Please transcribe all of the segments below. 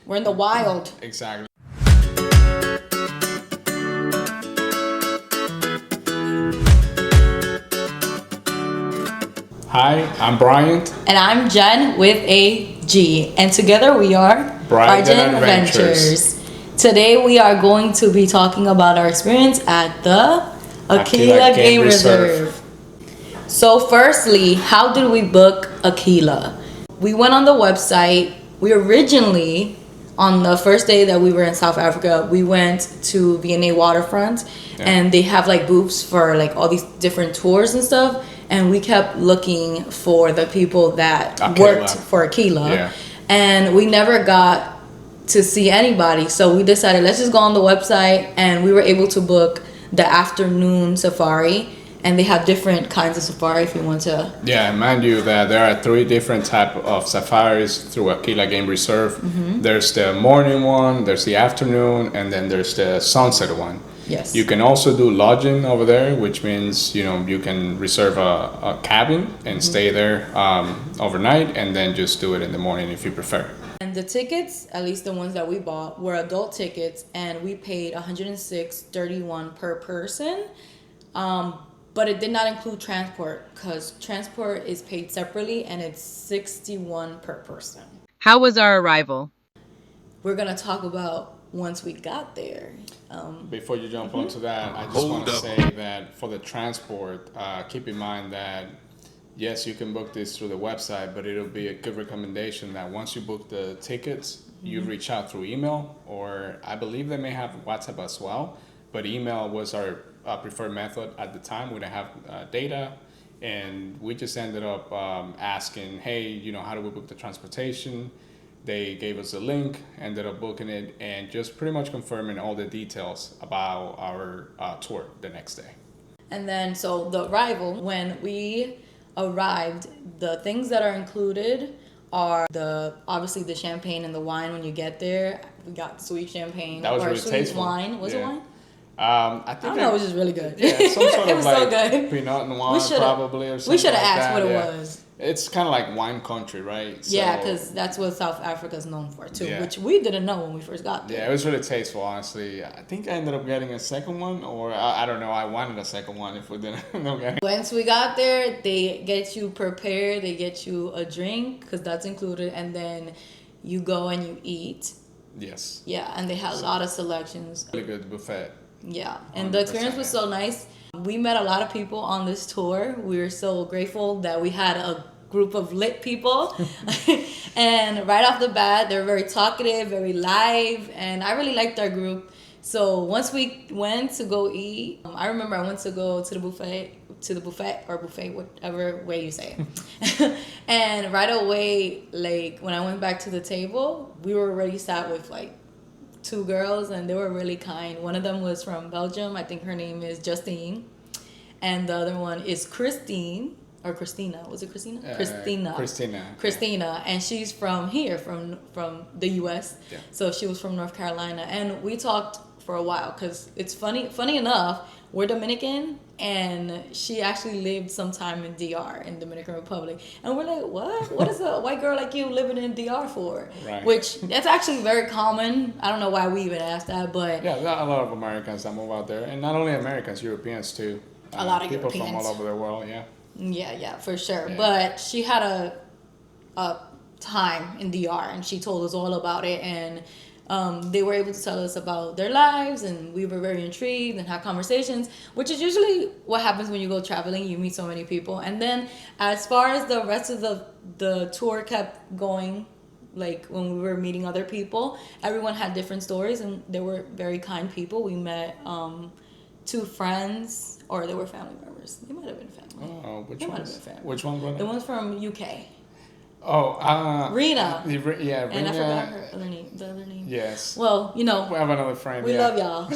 We're in the wild. Exactly. Hi, I'm Bryant. And I'm Jen with a G. And together we are Bryant Adventures. Today we are going to be talking about our experience at the Aquila Game Reserve. So firstly, how did we book Aquila? We went on the website. We originally, on the first day that we were in South Africa, we went to V&A Waterfront, and they have like booths for like all these different tours and stuff. And we kept looking for the people that worked for Aquila, and we never got to see anybody. So we decided, let's just go on the website, and we were able to book the afternoon safari. And they have different kinds of safari if you want to. Yeah, mind you that there are 3 different type of safaris through Aquila Game Reserve. Mm-hmm. There's the morning one, there's the afternoon, and then there's the sunset one. Yes. You can also do lodging over there, which means you can reserve a cabin and stay there overnight, and then just do it in the morning if you prefer. And the tickets, at least the ones that we bought, were adult tickets, and we paid $106.31 per person. But it did not include transport, because transport is paid separately, and it's $61 per person. How was our arrival? We're gonna talk about once we got there. Before you jump onto that, I just want to say that for the transport, keep in mind that yes, you can book this through the website, but it'll be a good recommendation that once you book the tickets, you reach out through email, or I believe they may have WhatsApp as well, but email was our preferred method at the time. We didn't have data, and we just ended up asking, hey, how do we book the transportation? They gave us a link, ended up booking it, and just pretty much confirming all the details about our tour the next day. And then, so the arrival, when we arrived, the things that are included are obviously the champagne and the wine when you get there. We got sweet champagne. That was really sweet tasteful. Wine. Was it wine? I don't know, it was just really good. Yeah, some sort it of was like so good. Pinot Noir probably or something. We should have like asked that. what it was. It's kind of like wine country, right? So, yeah, because that's what South Africa is known for too, which we didn't know when we first got there. Yeah, it was really tasteful, honestly. I think I ended up getting a second one, or I don't know. I wanted a second one if we didn't end up getting. Once we got there, they get you prepared. They get you a drink because that's included, and then you go and you eat. Yes. Yeah, and they had a lot of selections. Really good buffet. Yeah, and the experience was so nice. We met a lot of people on this tour. We were so grateful that we had a group of lit people. And right off the bat, they were very talkative, very live, and I really liked our group. So once we went to go eat, I remember I went to go to the buffet, whatever way you say it. And right away, like when I went back to the table, we were already sat with like 2 girls, and they were really kind. One of them was from Belgium. I think her name is Justine. And the other one is Christine, or Christina. Was it Christina? Christina. And she's from here, from the U.S. Yeah. So she was from North Carolina. And we talked for a while, because it's funny enough, we're Dominican, and she actually lived some time in DR, in Dominican Republic. And we're like, what is a white girl like you living in DR for? Right. Which, that's actually very common. I don't know why we even asked that, but yeah, there are a lot of Americans that move out there, and not only Americans, Europeans too. A lot of people Europeans from all over the world. Yeah, for sure. Yeah. But she had a time in DR, and she told us all about it, and they were able to tell us about their lives, and we were very intrigued and had conversations, which is usually what happens when you go traveling. You meet so many people. And then as far as the rest of the tour kept going, like when we were meeting other people, everyone had different stories, and they were very kind people. We met 2 friends, or they were family members. They might have been family. Oh, which ones? Which one was The one's from UK. Oh, Rena. Yeah, Rena. And I forgot her other name. The other name. Yes. Well, We have another friend. We love y'all.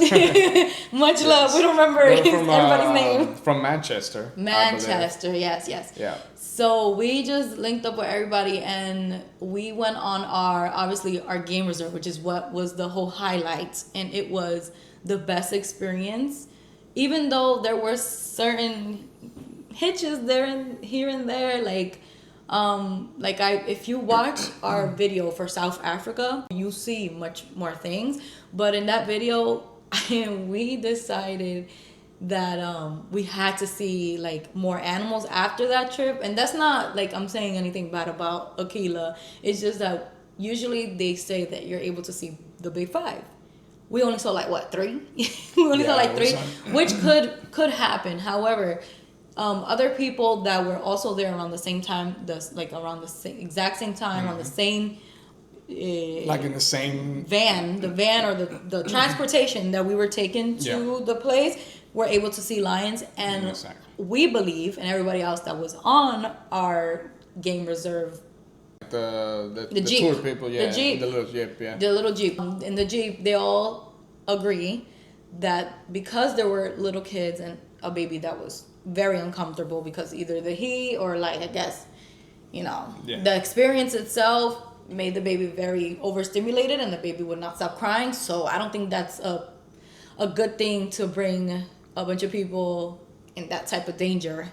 Much love. We don't remember everybody's name. From Manchester. Yes. Yeah. So we just linked up with everybody, and we went on our game reserve, which is what was the whole highlight, and it was the best experience. Even though there were certain hitches here and there, like If you watch our video for South Africa, you see much more things. But in that video, we decided that we had to see like more animals after that trip, and that's not like I'm saying anything bad about Aquila. It's just that usually they say that you're able to see the big five. We only saw like what, 3? We only saw like 3, which could happen. However, other people that were also there around the same time, around the exact same time, on the same like in the same van, or the transportation that we were taken to the place, were able to see lions. And we believe, and everybody else that was on our game reserve, the Jeep, tour people, the Jeep, the little Jeep, the little Jeep. In the Jeep, they all agree that because there were little kids and a baby that was very uncomfortable, because either the heat or like, I guess, the experience itself made the baby very overstimulated, and the baby would not stop crying. So I don't think that's a good thing to bring a bunch of people in that type of danger,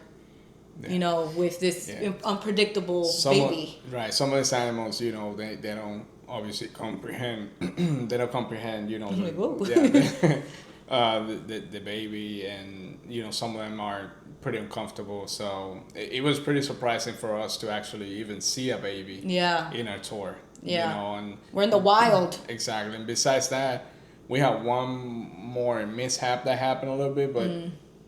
with this unpredictable baby. Right. Some of these animals, they don't obviously comprehend. They don't comprehend, the baby, and some of them are pretty uncomfortable. So it was pretty surprising for us to actually even see a baby in our tour. And we're in the wild. Exactly. And besides that, we had one more mishap that happened a little bit, but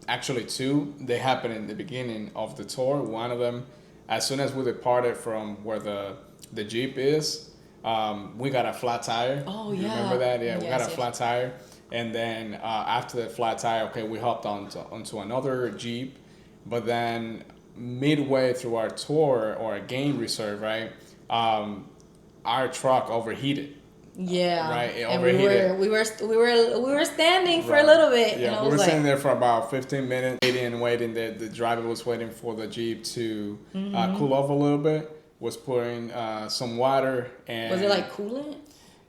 actually 2. They happened in the beginning of the tour. One of them, as soon as we departed from where the Jeep is, we got a flat tire. Oh, you remember that? Yeah, we got a flat tire. And then after the flat tire, we hopped onto another Jeep. But then midway through our tour, or a game reserve, right, our truck overheated. Yeah. Right. It and overheated. we were standing for a little bit. Yeah, and we were standing there for about 15 minutes, waiting. The driver was waiting for the Jeep to cool off a little bit. Was pouring some water, and was it like coolant?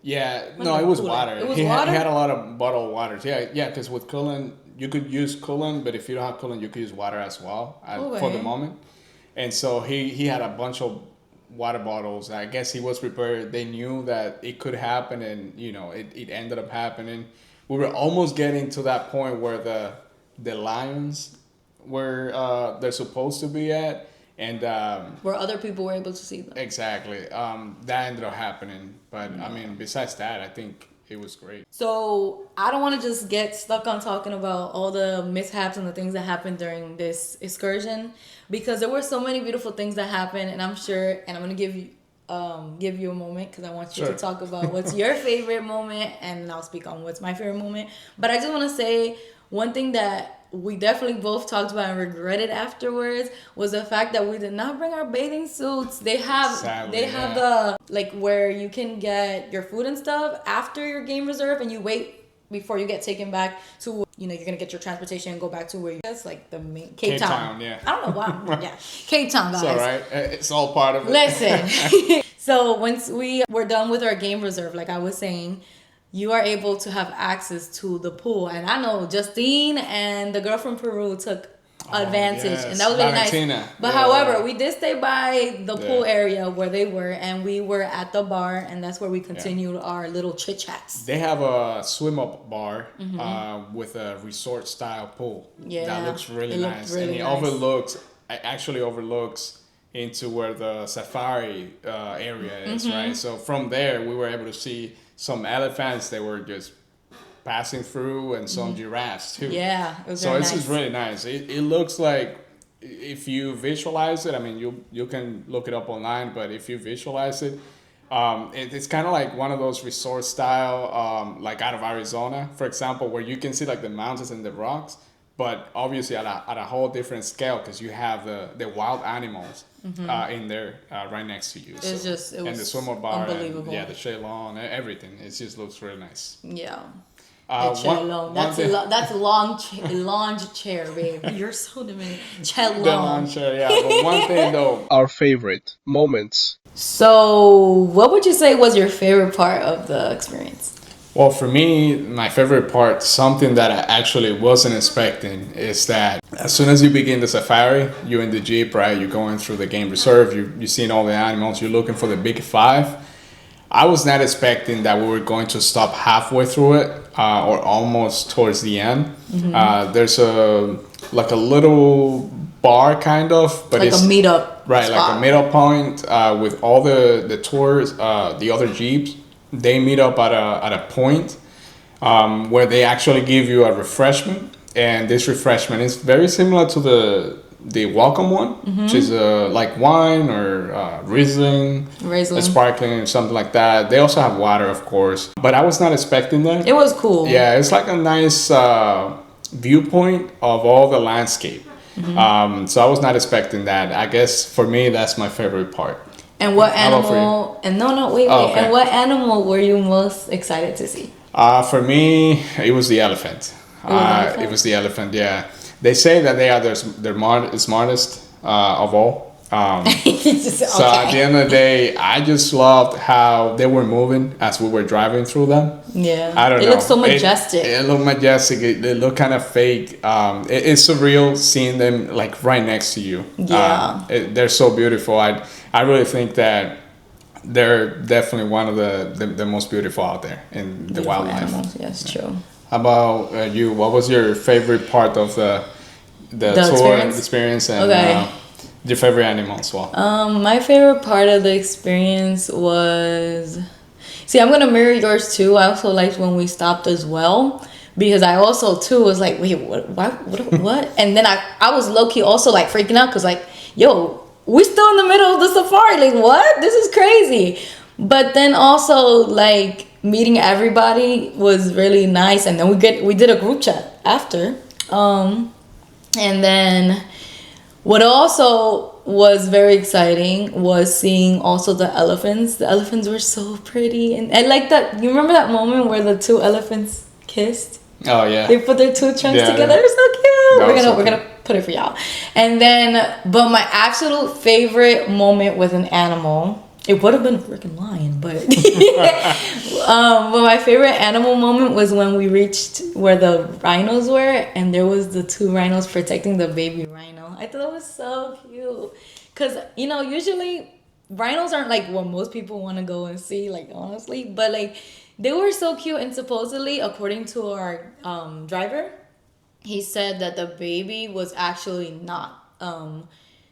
Yeah, no, it was water. It was water? He had a lot of bottled water. Yeah, because with coolant, you could use coolant, but if you don't have coolant, you could use water as well for the moment. And so he had a bunch of water bottles. I guess he was prepared. They knew that it could happen, and it ended up happening. We were almost getting to that point where the lions were they're supposed to be at. And where other people were able to see them. Exactly. That ended up happening. But I mean, besides that, I think it was great. So I don't want to just get stuck on talking about all the mishaps and the things that happened during this excursion, because there were so many beautiful things that happened, and I'm sure, and I'm going to give you a moment, because I want you to talk about what's your favorite moment, and I'll speak on what's my favorite moment. But I just want to say one thing that we definitely both talked about and regretted afterwards was the fact that we did not bring our bathing suits. They have the where you can get your food and stuff after your game reserve, and you wait before you get taken back to you're gonna get your transportation and go back to where you. That's like the main Cape Town. Yeah. I don't know why. Yeah, Cape Town, guys. It's all right. It's all part of it. Listen. So once we were done with our game reserve, like I was saying, you are able to have access to the pool. And I know Justine and the girl from Peru took advantage, and that was really nice. But however, we did stay by the pool area where they were, and we were at the bar, and that's where we continued our little chit chats. They have a swim up bar with a resort style pool. Yeah, that looks really nice, really and it actually overlooks into where the safari area is, right? So from there, we were able to see some elephants. They were just passing through, and some giraffes too. Yeah, it was so it's just really nice. It looks like, if you visualize it, I mean, you can look it up online, but if you visualize it, it's kind of like one of those resort style, like out of Arizona, for example, where you can see like the mountains and the rocks, but obviously at a whole different scale, because you have the wild animals in there right next to you. It's it was and the swimmer bar, unbelievable. And, the shade lawn, everything. It just looks really nice. Yeah. That's a lounge chair, babe. You're so demanding. The lounge chair, yeah. But one thing though, our favorite moments. So, what would you say was your favorite part of the experience? Well, for me, my favorite part, something that I actually wasn't expecting, is that as soon as you begin the safari, you're in the Jeep, right? You're going through the game reserve, you're seeing all the animals, you're looking for the big five. I was not expecting that we were going to stop halfway through it or almost towards the end. There's a little bar kind of, but like it's a meetup right, spot. like a meetup point with all the tours, the other Jeeps. They meet up at a point where they actually give you a refreshment, and this refreshment is very similar to the welcome one, which is like wine or Riesling, a sparkling or something like that. They also have water, of course, but I was not expecting that. It was cool. Yeah, it's like a nice viewpoint of all the landscape. So I was not expecting that. I guess for me, that's my favorite part. And what How about for you? animal? And no, wait. Oh, okay. And what animal were you most excited to see? For me, it was the elephant. It was the elephant. Yeah, they say that they are the smartest of all. So at the end of the day, I just loved how they were moving as we were driving through them. Yeah, I don't know. It looked so majestic. It looked majestic. It looked kind of fake. It's surreal seeing them like right next to you. Yeah, they're so beautiful. I really think that they're definitely one of the most beautiful out there in the wildlife. Animals. Yes, true. How about you? What was your favorite part of the tour experience and your favorite animal as well? My favorite part of the experience was, see, I'm gonna mirror yours too. I also liked when we stopped as well, because I also too was like, wait, what? And then I was low key also like freaking out, because like, yo, we're still in the middle of the safari. Like, what? This is crazy. But then also like meeting everybody was really nice, and then we did a group chat after. And then what also was very exciting was seeing also the elephants. The elephants were so pretty, and like that. You remember that moment where the two elephants kissed? Oh yeah. They put their two trunks together. It was so cute. We're gonna put it for y'all. And then, but my absolute favorite moment with an animal. It would have been a freaking lion, but but my favorite animal moment was when we reached where the rhinos were, and there was the two rhinos protecting the baby rhino. I thought it was so cute, because usually rhinos aren't like what most people want to go and see, like, honestly, but like they were so cute. And supposedly, according to our driver, he said that the baby was actually not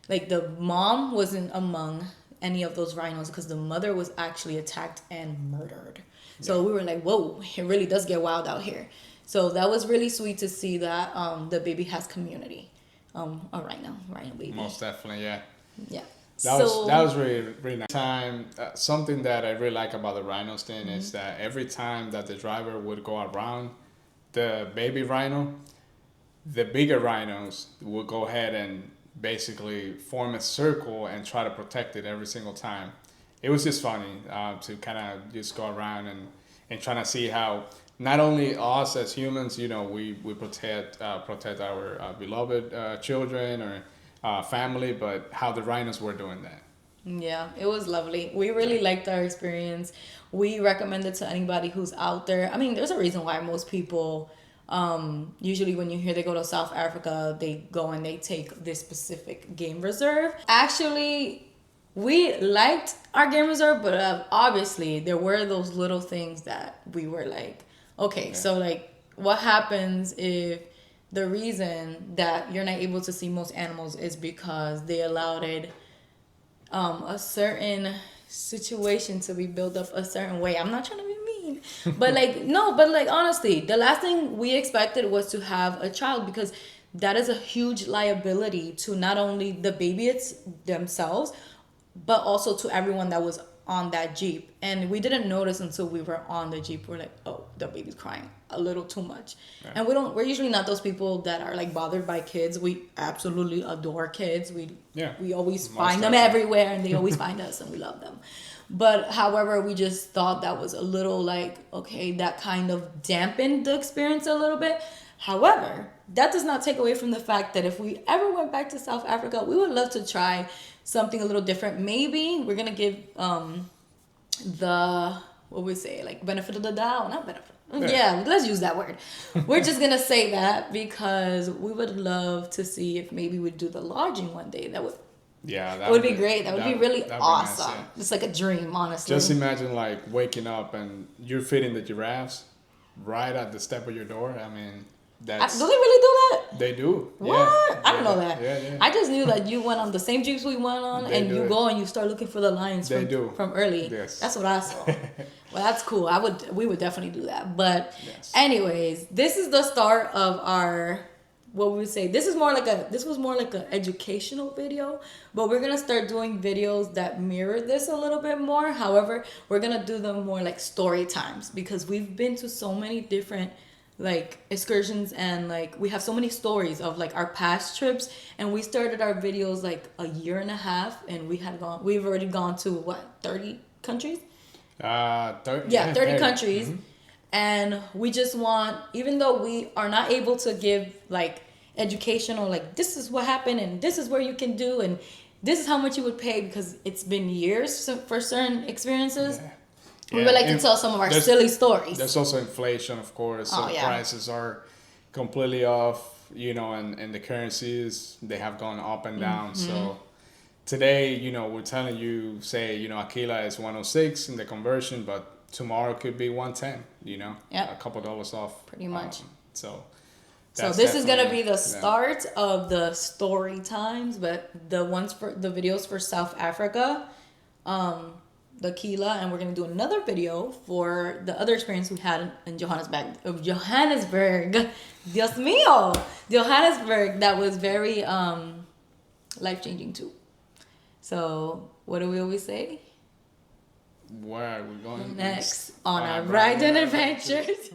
like the mom wasn't among any of those rhinos, because the mother was actually attacked and murdered. So we were like, whoa, it really does get wild out here. So that was really sweet to see that the baby has community. A rhino baby. Most definitely, yeah. Yeah. That was really really nice. Something that I really like about the rhinos thing is that every time that the driver would go around the baby rhino, the bigger rhinos would go ahead and basically form a circle and try to protect it every single time. It was just funny to kind of just go around and trying to see how not only us as humans, we protect our beloved children or family, but how the rhinos were doing that. Yeah, it was lovely. We really liked our experience. We recommend it to anybody who's out there. I mean, there's a reason why most people usually when you hear they go to South Africa, they go and they take this specific game reserve. Actually, we liked our game reserve, but obviously there were those little things that we were like, okay, so like what happens if the reason that you're not able to see most animals is because they allowed a certain situation to be built up a certain way. I'm not trying to be mean, but like honestly, the last thing we expected was to have a child, because that is a huge liability to not only the baby themselves, but also to everyone that was on that Jeep. And we didn't notice until we were on the Jeep. We're like, oh, the baby's crying a little too much. Yeah. And we're usually not those people that are like bothered by kids. We absolutely adore kids. We always find them everywhere, and they always find us, and we love them. But however, we just thought that was a little like, okay, that kind of dampened the experience a little bit. However, that does not take away from the fact that if we ever went back to South Africa, we would love to try something a little different. Maybe we're gonna give what we say, like benefit of the doubt, not benefit. Yeah, let's use that word. We're just gonna say that because we would love to see if maybe we'd do the lodging one day. That would. Yeah, that would be great. That would be really awesome. Nice, yeah. It's like a dream, honestly. Just imagine like waking up and you're feeding the giraffes right at the step of your door. I mean, that's... Do they really do that? They do. What? Yeah. I didn't know that. Yeah. I just knew that you went on the same jeeps we went on, and you go and you start looking for the lions from early. Yes. That's what I saw. Well, that's cool. We would definitely do that. But anyways, this is the start of our, what we would say, this was more like an educational video, but we're gonna start doing videos that mirror this a little bit more. However, we're gonna do them more like story times, because we've been to so many different like excursions, and like we have so many stories of like our past trips, and we started our videos like a year and a half, and we've already gone to what, 30 countries? 30 countries. Mm-hmm. And we just want, even though we are not able to give like educational, like this is what happened and this is where you can do and this is how much you would pay, because it's been years for certain experiences. We would like to tell some of our silly stories. There's also inflation, of course. So prices are completely off, you know, and the currencies, they have gone up and down. Mm-hmm. So today, you know, we're telling you, say, you know, Aquila is 106 in the conversion, but tomorrow could be 110, you know, a couple dollars off. Pretty much. So this is going to be the start of the story times, but the videos for South Africa, the Aquila, and we're going to do another video for the other experience we had in Johannesburg. Dios mío! Johannesburg, that was very life-changing too. So, what do we always say? Where are we going next on our ride and adventures?